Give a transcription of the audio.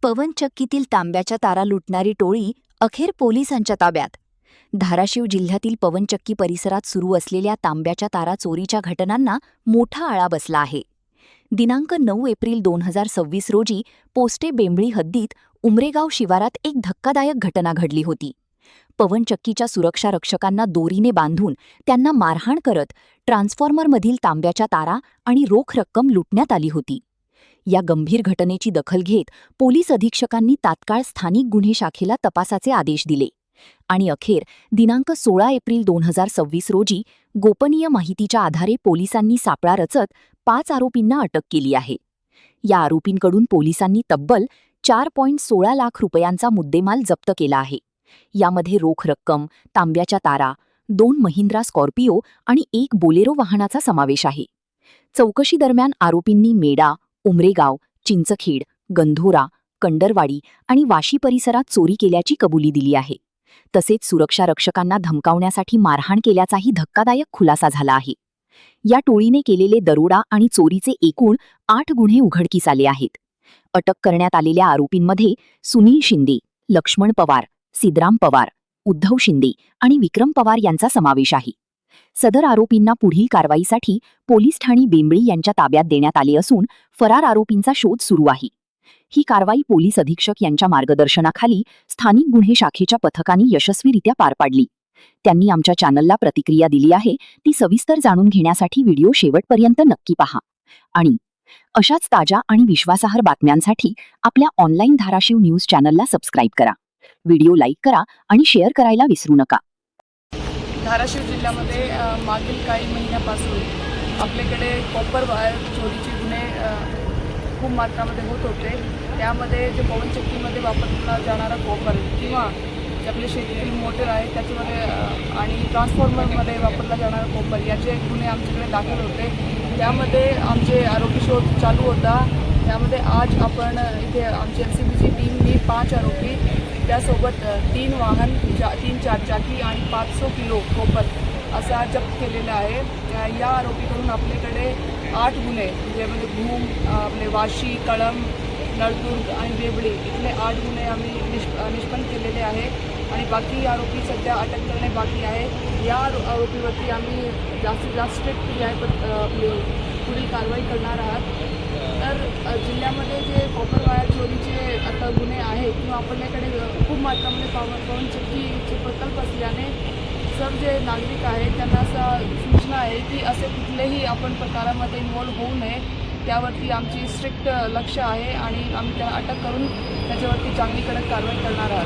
पवनचक्कीतील तांब्याच्या तारा लुटणारी टोळी अखेर पोलिसांच्या ताब्यात। धाराशिव जिल्ह्यातील पवनचक्की परिसरात सुरू असलेल्या तांब्याच्या तारा चोरीच्या घटनांना मोठा आळा बसला आहे। दिनांक 9 एप्रिल 2026 रोजी पोस्टे बेंबळी हद्दीत उमरेगाव शिवारात एक धक्कादायक घटना घडली होती। पवनचक्कीच्या सुरक्षा रक्षकांना दोरीने बांधून त्यांना मारहाण करत ट्रान्सफॉर्मरमधील तांब्याच्या तारा आणि रोख रक्कम लुटण्यात आली होती। या गंभीर घटनेची दखल घेत पोलीस अधीक्षकांनी तात्काळ स्थानिक गुन्हे शाखेला तपासाचे आदेश दिले आणि अखेर दिनांक 16 एप्रिल 2026 रोजी गोपनीय माहितीच्या आधारे पोलिसांनी सापळा रचत 5 आरोपींना अटक केली आहे। या आरोपींकडून पोलिसांनी तब्बल 4.16 लाख रुपयांचा मुद्देमाल जप्त केला आहे। यामध्ये रोख रक्कम, तांब्याच्या तारा, 2 महिंद्रा स्कॉर्पिओ आणि 1 बोलेरो वाहनाचा समावेश आहे। चौकशी दरम्यान आरोपींनी मेडा, उमरेगाव, चिंचखेड, गंधोरा, कंडरवाडी आणि वाशी परिसरात चोरी केल्याची कबुली दिली आहे। तसेच सुरक्षा रक्षकांना धमकावण्यासाठी मारहाण केल्याचाही धक्कादायक खुलासा झाला आहे। या टोळीने केलेले दरोडा आणि चोरीचे एकूण 8 गुन्हे उघडकीस आले आहेत। अटक करण्यात आलेल्या आरोपींमध्ये सुनील शिंदे, लक्ष्मण पवार, सिद्धराम पवार, उद्धव शिंदे आणि विक्रम पवार यांचा समावेश आहे। सदर आरोपींना पुढील कारवाईसाठी पोलीस ठाणी बेंबळी यांच्या ताब्यात देण्यात आले असून फरार आरोपींचा शोध सुरू आहे। ही कारवाई पोलीस अधीक्षक यांच्या मार्गदर्शनाखाली स्थानिक गुन्हे शाखेच्या पथकाने यशस्वीरित्या पार पाडली। त्यांनी आमच्या चॅनलला प्रतिक्रिया दिली आहे, ती सविस्तर जाणून घेण्यासाठी व्हिडिओ शेवटपर्यंत नक्की पहा। आणि अशाच ताज्या आणि विश्वासार्ह बातम्यांसाठी आपल्या ऑनलाईन धाराशिव न्यूज चॅनलला सबस्क्राईब करा, व्हिडिओ लाईक करा आणि शेअर करायला विसरू नका। धाराशिव जिल्ह्यामध्ये मागील काही महिन्यापासून आपल्याकडे कॉपर वायर चोरीचे गुन्हे खूप मात्रामध्ये होत होते। त्यामध्ये जे पवनचक्कीमध्ये वापरला जाणारा कॉपर किंवा जे आपले शेतीतील मोटर आहे त्याच्यामध्ये आणि ट्रान्सफॉर्मरमध्ये वापरला जाणारा कॉपर याचे गुन्हे आमच्याकडे दाखल होते। त्यामध्ये आमचे आरोपी शोध चालू होता। त्यामध्ये आज आपण इथे आमची LCBची टीमने 5 आरोपी, त्यासोबत 3 वाहन, 3 चारचाकी आणि 500 किलो कॉपर असा जप्त केलेला आहे। या आरोपीकडून आपल्याकडे 8 गुन्हे ज्यामध्ये भूम, आपले वाशी, कळंब, नळदुर्ग आणि बेबळी इथले 8 गुन्हे आम्ही निष्पन्न केलेले आहे आणि बाकी आरोपी सध्या अटक करणे बाकी आहे। या आरोपीवरती आम्ही जास्तीत जास्त स्ट्रिक्ट आपली पुढील कारवाई करणार आहात। तर जिल्ह्यामध्ये जे कॉपर वायर चोरीचे आता गुन्हे आहेत किंवा आपल्याकडे खूप मात्रामध्ये पवनचक्कीचे प्रकल्प असल्याने सर्व जे नागरिक आहेत त्यांना असं सूचना आहे की असे कुठलेही आपण प्रकारामध्ये इन्व्हॉल्व होऊ नये। त्यावरती आमची स्ट्रिक्ट लक्ष आहे आणि आम्ही त्याला अटक करून त्याच्यावरती चांगली कडक कारवाई करणार आहोत।